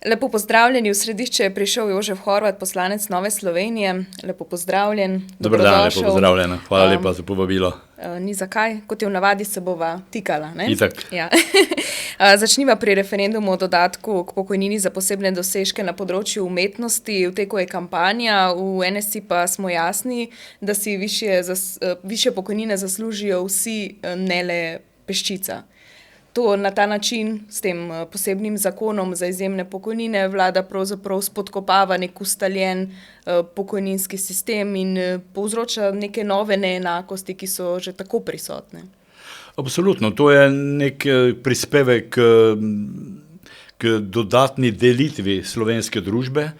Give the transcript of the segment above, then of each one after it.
Lepo pozdravljeni, v središče je prišel Jožef Horvat, poslanec Nove Slovenije. Lepo pozdravljen, Dober dan, lepo pozdravljena. Hvala lepa za povabilo. Ni zakaj, kot je v navadi, se bova tikala, ne? Itak. Ja. Začniva pri referendumu o dodatku k pokojnini za posebne dosežke na področju umetnosti. V teku je kampanja, v NSI pa smo jasni, da si višje pokojnine zaslužijo vsi, ne le peščica. To na ta način, s tem posebnim zakonom za izjemne pokojnine, vlada pravzaprav spodkopava nek ustaljen pokojninski sistem in povzroča neke nove neenakosti, ki so že tako prisotne. Absolutno, to je nek prispevek k dodatni delitvi slovenske družbe,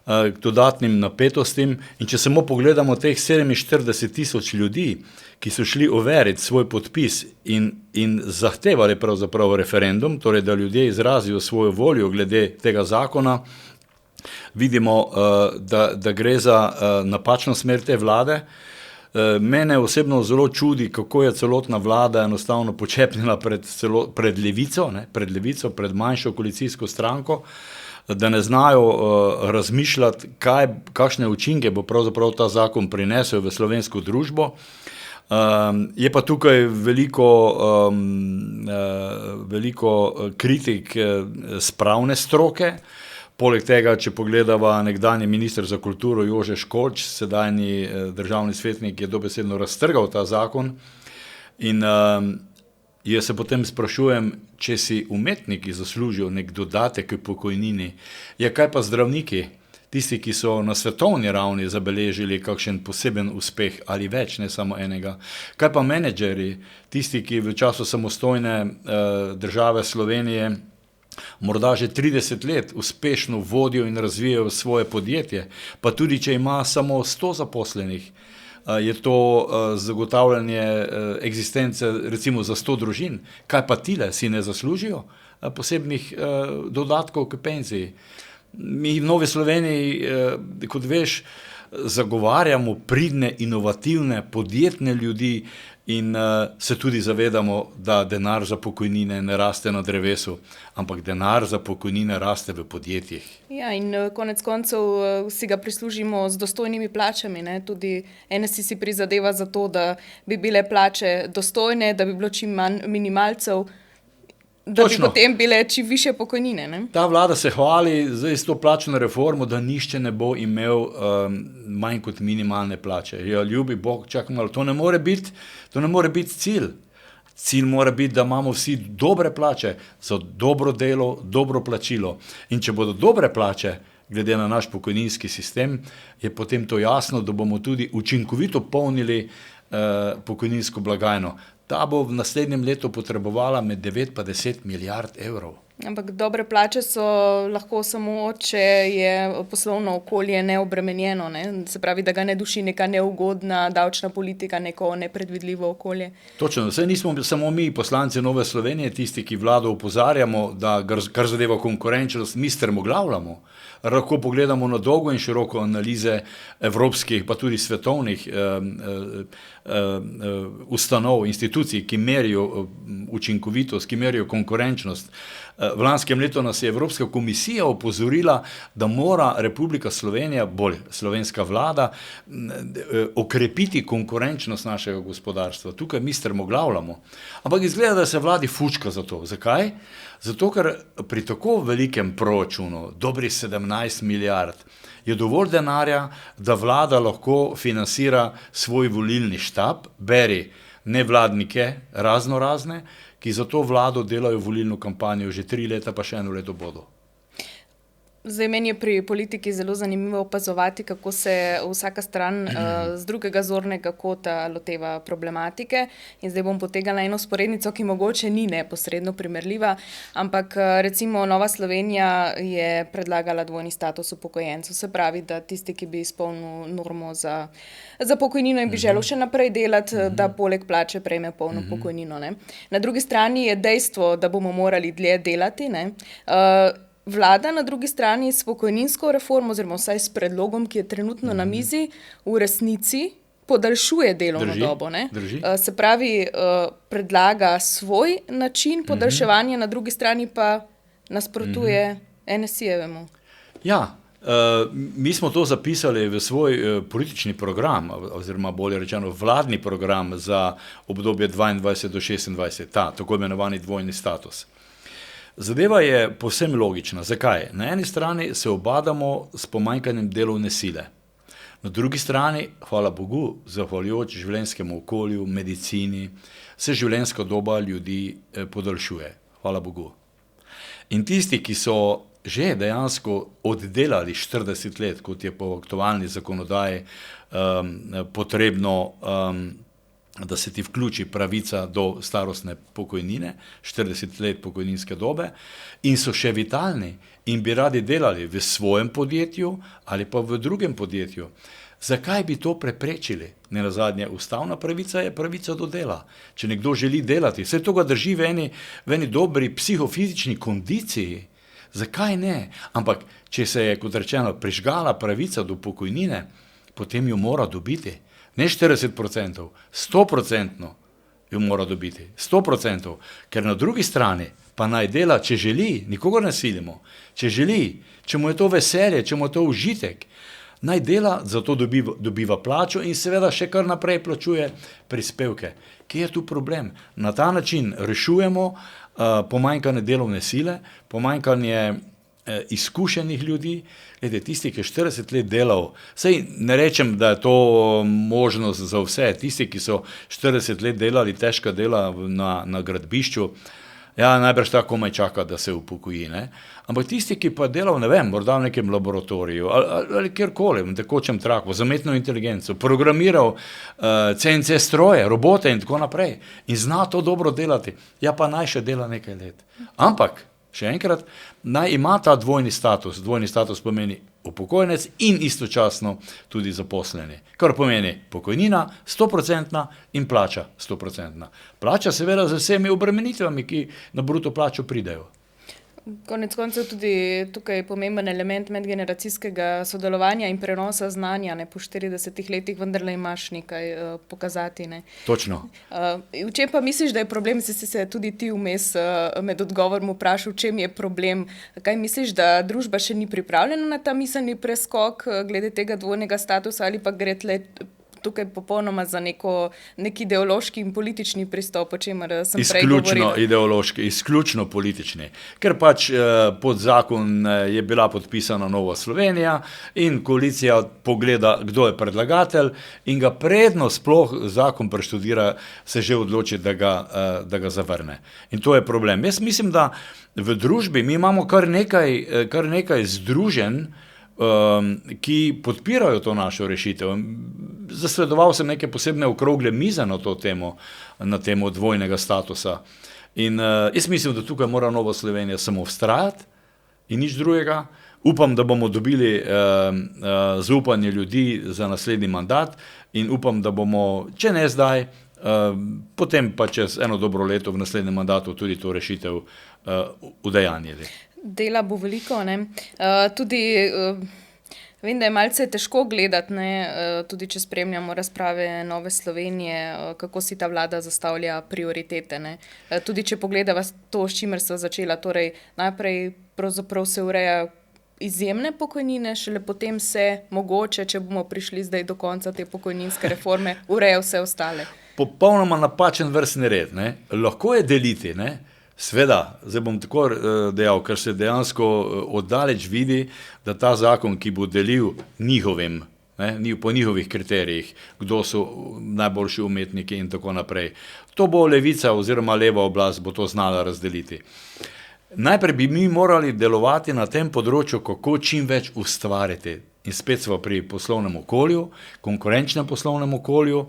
k dodatnim napetostim. In če samo pogledamo teh 47,000 ljudi, ki so šli overiti svoj podpis in zahtevali pravzaprav referendum, torej da ljudje izrazijo svojo voljo glede tega zakona, vidimo, da gre za napačno smer te vlade. Mene osebno zelo čudi, kako je celotna vlada enostavno počepnila pred levico, pred manjšo koalicijsko stranko, da ne znajo razmišljati, kakšne učinke bo pravzaprav ta zakon prinesel v slovensko družbo. Je pa tukaj veliko kritik s pravne stroke. Poleg tega, če pogledava, nekdanji minister za kulturo Jože Školč, sedajni državni svetnik, je dobesedno raztrgal ta zakon. In jaz se potem sprašujem, če si umetniki zaslužijo nek dodatek k pokojnini, kaj pa zdravniki, tisti, ki so na svetovni ravni zabeležili kakšen poseben uspeh ali več, ne samo enega. Kaj pa menedžerji, tisti, ki v času samostojne države Slovenije morda že 30 let uspešno vodijo in razvijajo svoje podjetje, pa tudi če ima samo 100 zaposlenih, je to zagotavljanje eksistence recimo za 100 družin. Kaj pa tile, si ne zaslužijo posebnih dodatkov k penziji? Mi v Novi Sloveniji, kot veš, zagovarjamo pridne, inovativne, podjetne ljudi in se tudi zavedamo, da denar za pokojnine ne raste na drevesu, ampak denar za pokojnine raste v podjetjih. Ja, in konec koncev si ga prislužimo z dostojnimi plačami, ne? Tudi NSI si prizadeva za to, da bi bile plače dostojne, da bi bilo čim manj minimalcev, da bi potem bile čim višje pokojnine, ne? Ta vlada se hvali zdaj s to plačno reformo, da nišče ne bo imel manj kot minimalne plače. Ja, ljubi Bog, čakaj malo, to ne more biti cilj. Cilj mora biti, da imamo vsi dobre plače za dobro delo, dobro plačilo. In če bodo dobre plače, glede na naš pokojninski sistem, je potem to jasno, da bomo tudi učinkovito polnili pokojninsko blagajno. Ta bo v naslednjem letu potrebovala med 9 pa 10 milijard evrov. Ampak dobre plače so lahko samo, če je poslovno okolje neobremenjeno, ne? Se pravi, da ga ne duši neka neugodna davčna politika, neko nepredvidljivo okolje. Točno, saj nismo samo mi, poslanci Nove Slovenije, tisti, ki vlado opozarjamo, da kar zadeva konkurenčnost, mi strmoglavljamo. Lahko pogledamo na dolgo in široko analize evropskih, pa tudi svetovnih ustanov, institucij, ki merijo učinkovitost, ki merijo konkurenčnost. V lanskem letu nas je Evropska komisija opozorila, da mora Republika Slovenija, bolj slovenska vlada, okrepiti konkurenčnost našega gospodarstva. Tukaj mi strmoglavljamo. Ampak izgleda, da se vladi fučka za to. Zakaj? Zato, ker pri tako velikem proračunu, dobrih 17 milijard, je dovolj denarja, da vlada lahko financira svoj volilni štab, beri nevladnike razne, ki za to vlado delajo volilno kampanjo že 3 leta, pa še 1 leto bodo. Zdaj, meni je pri politiki zelo zanimivo opazovati, kako se vsaka stran z drugega zornega kota loteva problematike. In zdaj bom potegala eno vzporednico, ki mogoče ni neposredno primerljiva, ampak recimo Nova Slovenija je predlagala dvojni status upokojencev. Se pravi, da tisti, ki bi izpolnil normo za pokojnino in bi želel še naprej delati, da poleg plače prejme polno pokojnino, ne. Na drugi strani je dejstvo, da bomo morali dlje delati, ne. Vlada na drugi strani s pokojninsko reformo, oziroma vsaj s predlogom, ki je trenutno na mizi, v resnici podaljšuje delovno dobo, ne? Se pravi, predlaga svoj način podaljševanja, na drugi strani pa nasprotuje NSI-jevemu. Ja, mi smo to zapisali v svoj politični program, oziroma bolje rečeno vladni program za obdobje 22 do 26, tako imenovani dvojni status. Zadeva je povsem logična. Zakaj? Na eni strani se obadamo s pomanjkanjem delovne sile. Na drugi strani, hvala Bogu, zahvaljujoč življenjskemu okolju, medicini, se življenjska doba ljudi podaljšuje. Hvala Bogu. In tisti, ki so že dejansko oddelali 40 let, kot je po aktualni zakonodaji potrebno, da se ti vključi pravica do starostne pokojnine, 40 let pokojninske dobe, in so še vitalni in bi radi delali v svojem podjetju ali pa v drugem podjetju. Zakaj bi to preprečili? Nenazadnje, ustavna pravica je pravica do dela. Če nekdo želi delati, vse to ga drži v eni dobri psihofizični kondiciji, zakaj ne? Ampak, če se je, kot rečeno, prižgala pravica do pokojnine, potem jo mora dobiti. Ne 40%, 100% jo mora dobiti. 100%, ker na drugi strani pa naj dela, če želi, nikogar ne silimo. Če želi, če mu je to veselje, če mu je to užitek, naj dela, zato dobiva plačo in seveda še kar naprej plačuje prispevke. Kje je tu problem? Na ta način rešujemo pomanjkanje delovne sile, pomanjkanje izkušenih ljudi. Glede, tisti, ki je 40 let delal, saj ne rečem, da je to možnost za vse, tisti, ki so 40 let delali težka dela na gradbišču, ja, najbrž tako komaj čaka, da se upokoji, ne? Ampak tisti, ki pa delal, ne vem, morda v nekem laboratoriju ali kjerkoli, v tekočem traku, za umetno inteligenco, programiral CNC stroje, robote in tako naprej in zna to dobro delati, ja pa naj še dela nekaj let. Ampak, še enkrat, naj ima ta dvojni status pomeni upokojenec in istočasno tudi zaposleni. Kar pomeni pokojnina 100% in plača 100%. Plača seveda z vsemi obremenitvami, ki na bruto plačo pridejo. Konec koncev tudi tukaj je pomemben element medgeneracijskega sodelovanja in prenosa znanja, ne, po 40 letih vendarle imaš nekaj pokazati, ne. Točno. V čem pa misliš, da je problem, si se tudi ti vmes med odgovorom vprašal, v čem je problem? Kaj misliš, da družba še ni pripravljena na ta miselni preskok glede tega dvojnega statusa ali pa gre tukaj popolnoma za nek ideološki in politični pristop, o čemer sem prej govorila? Izključno ideološki, izključno politični. Ker pač pod zakon je bila podpisana Nova Slovenija in koalicija pogleda, kdo je predlagatelj in ga predno sploh zakon preštudira, se že odloči, da ga zavrne. In to je problem. Jaz mislim, da v družbi mi imamo kar nekaj združenj, ki podpirajo to našo rešitev. Zasledoval sem neke posebne okrogle mize na to temo, na temo dvojnega statusa. In jaz mislim, da tukaj mora Nova Slovenija samo vztrajati in nič drugega. Upam, da bomo dobili zaupanje ljudi za naslednji mandat in upam, da bomo, če ne zdaj, potem pa čez eno dobro leto v naslednjem mandatu tudi to rešitev udejanjili. Dela bo veliko, ne. Tudi vem, da je malce težko gledati, ne, tudi če spremljamo razprave Nove Slovenije, kako si ta vlada zastavlja prioritete, ne. Tudi če pogledava to, s čimer sva začela, torej najprej pravzaprav se ureja izjemne pokojnine, šele potem se mogoče, če bomo prišli zdaj do konca te pokojninske reforme, ureja vse ostale. Popolnoma napačen vrstni red, ne. Lahko je deliti, ne. Sveda, zdaj bom tako dejal, ker se dejansko oddaleč vidi, da ta zakon, ki bo delil njihovim, ne, po njihovih kriterijih, kdo so najboljši umetniki in tako naprej. To bo levica oziroma leva oblast bo to znala razdeliti. Najprej bi mi morali delovati na tem področju, kako čim več ustvariti. In spet smo pri poslovnem okolju, konkurenčnem poslovnem okolju,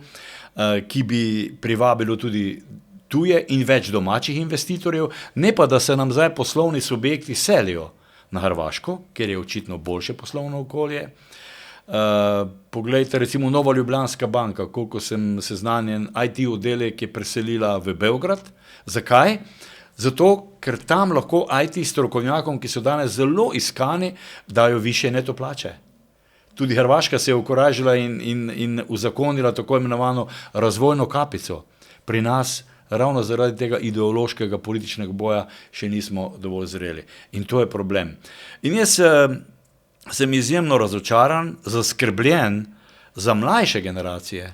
ki bi privabilo tudi tuje in več domačih investitorjev, ne pa da se nam zdaj poslovni subjekti selijo na Hrvaško, kjer je očitno boljše poslovno okolje. Poglejte, recimo Nova Ljubljanska banka, koliko sem seznanjen, IT oddelek je preselila v Beograd. Zakaj? Zato, ker tam lahko IT strokovnjakom, ki so danes zelo iskani, dajo višje neto plače. Tudi Hrvaška se je ukoražila in uzakonila tako imenovano razvojno kapico. Pri nas ravno zaradi tega ideološkega političnega boja še nismo dovolj zreli. In to je problem. In jaz sem izjemno razočaran, zaskrbljen za mlajše generacije,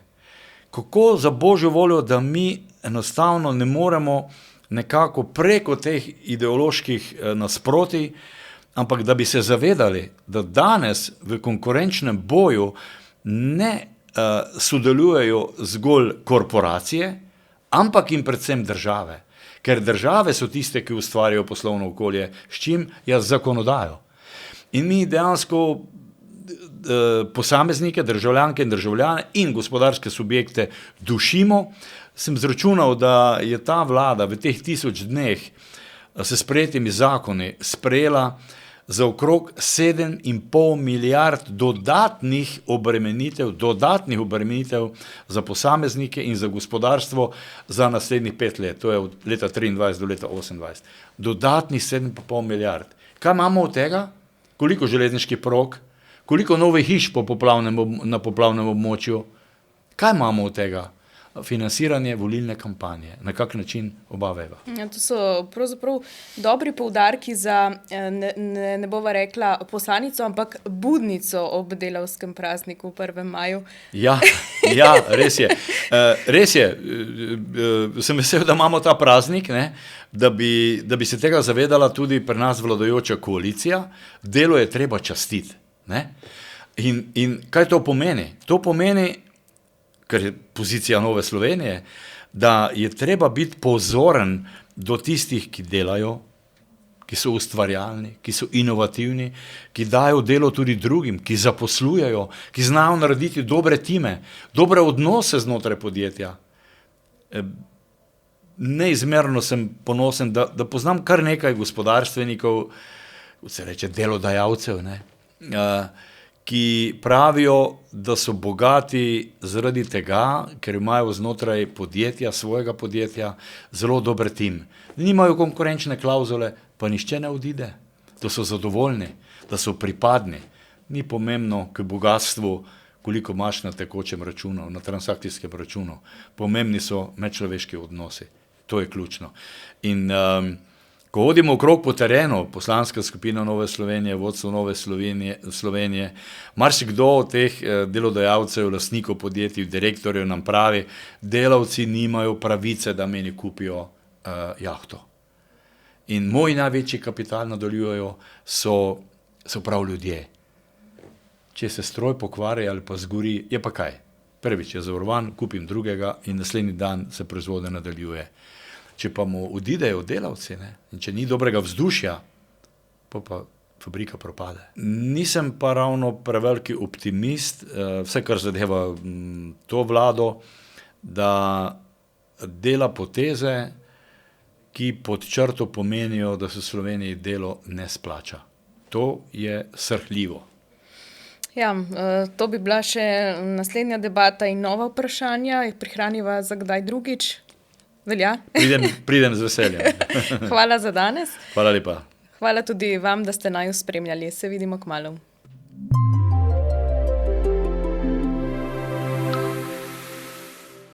kako za božjo voljo, da mi enostavno ne moremo nekako preko teh ideoloških nasprotij, ampak da bi se zavedali, da danes v konkurenčnem boju ne sodelujejo zgolj korporacije, ampak in predvsem države. Ker države so tiste, ki ustvarjajo poslovno okolje, s čim? Ja, z zakonodajo. In mi dejansko posameznike, državljanke in državljane in gospodarske subjekte dušimo. Sem zračunal, da je ta vlada v teh 1000 dneh s sprejetimi zakoni sprejela za okrog 7,5 milijard dodatnih obremenitev za posameznike in za gospodarstvo za naslednjih 5 let, to je od leta 23 do leta 28. Dodatnih 7,5 milijard. Kaj imamo od tega? Koliko železniških prog? Koliko novih hiš na poplavnem območju? Kaj imamo od tega? Financiranje volilne kampanje. Na kak način? Oba veva. Ja, to so pravzaprav dobri poudarki za, ne bova rekla poslanico, ampak budnico ob delavskem prazniku 1. maju. Ja, res je. Res je. Sem vesel, da imamo ta praznik, ne? Da bi se tega zavedala tudi pri nas vladajoča koalicija. Delo je treba častiti. Ne? In kaj to pomeni? To pomeni, ker je pozicija Nove Slovenije, da je treba biti pozoren do tistih, ki delajo, ki so ustvarjalni, ki so inovativni, ki dajo delo tudi drugim, ki zaposlujejo, ki znajo narediti dobre time, dobre odnose znotraj podjetja. Neizmerno sem ponosen, da poznam kar nekaj gospodarstvenikov, se reče delodajalcev, ne? Ki pravijo, da so bogati zaradi tega, ker imajo znotraj podjetja, svojega podjetja, zelo dober tim. Nimajo konkurenčne klauzule, pa nišče ne odide. Da so zadovoljni, da so pripadni. Ni pomembno k bogatstvu, koliko imaš na tekočem računu, na transakcijskem računu. Pomembni so medčloveški odnosi. To je ključno. In ko hodimo okrog po terenu, poslanska skupina Nove Slovenije, vodstvo Nove Slovenije, marsikdo od teh delodajalcev, lastnikov podjetij, direktorjev nam pravi, delavci nimajo pravice, da meni kupijo jahto. In moj največji kapital, nadaljujejo, so prav ljudje. Če se stroj pokvari ali pa zgori, je pa kaj? Prvič je zavarovan, kupim drugega in naslednji dan se proizvodnja nadaljuje. Če pa mu odidejo delavci, ne? In če ni dobrega vzdušja, pa fabrika propade. Nisem pa ravno preveliki optimist, vse kar zadeva to vlado, da dela poteze, ki pod črto pomenijo, da se Sloveniji delo ne splača. To je srhljivo. Ja, to bi bila še naslednja debata in nova vprašanja. Prihraniva za kdaj drugič? Velja? Pridem z veseljem. Hvala za danes. Hvala lepa. Hvala tudi vam, da ste naju spremljali. Se vidimo kmalu.